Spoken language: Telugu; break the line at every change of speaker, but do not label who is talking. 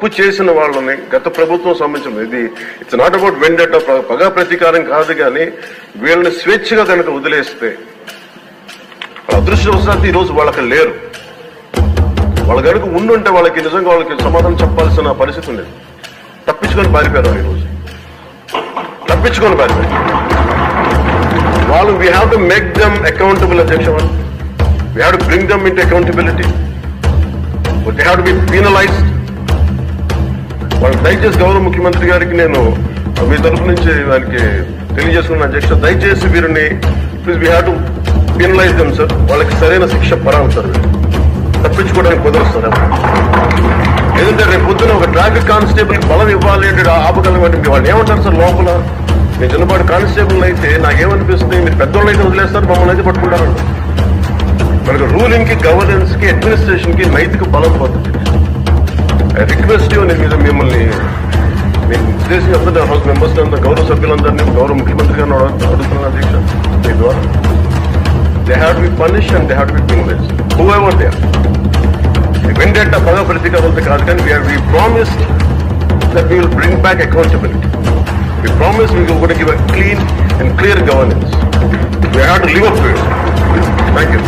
తప్పు చేసిన వాళ్ళని గత ప్రభుత్వం సంబంధించిన ఇది ఇట్స్ నాట్ అబౌట్ వెండట పగా ప్రతీకారం కాదు, కానీ వీళ్ళని స్వేచ్ఛగా కనుక వదిలేస్తే అదృష్టవశాత్తు ఈ రోజు వాళ్ళకి లేరు. వాళ్ళ కనుక ఉండుంటే వాళ్ళకి నిజంగా వాళ్ళకి సమాధానం చెప్పాల్సిన పరిస్థితి ఉండేది. తప్పించుకొని పారిపోయారు ఈరోజు, తప్పించుకొని పారిపోయారు వాళ్ళు. We have to make them accountable అధ్యక్ష. We have to bring them into accountability. They have to be penalized. వాళ్ళు దయచేసి గౌరవ ముఖ్యమంత్రి గారికి నేను మీ తరఫు నుంచి దానికి తెలియజేసుకున్న అధ్యక్ష, దయచేసి వీరిని please we have to penalise them sir. వాళ్ళకి సరైన శిక్ష పడాలి సార్. తప్పించుకోవడానికి కుదరస్తారు. ఎందుకంటే రేపు పొద్దున ఒక ట్రాఫిక్ కానిస్టేబుల్ బలం ఇవ్వాలి అంటే ఆపగలమంటే వాళ్ళు ఏమంటారు సార్ లోపల. నేను చిన్నపాటి కానిస్టేబుల్ అయితే నాకేమనిపిస్తుంది, మీరు పెద్దోళ్ళు అయితే వదిలేస్తారు, మమ్మల్ని అయితే పట్టుకుంటారండి. మనకు రూలింగ్ కి, గవర్నెన్స్ కి, అడ్మినిస్ట్రేషన్ కి నైతిక బలం పోతుంది. ఐ రిక్వెస్ట్ యూ, నేను మిమ్మల్ని నేను ఉద్దేశించి అందరూ హౌస్ మెంబర్స్ గౌరవ సభ్యులందరినీ గౌరవ ముఖ్యమంత్రి గారిని అడుగుతున్నాను అధ్యక్ష, మీ ద్వారా they have to be punished and they have to be penalized whoever they are. వెండట పద ప్రతీకారాలతో కాదు, కానీ we promised that we will bring back accountability. We promised we were going to give a clean and clear governance. We have to live up to it. Thank you.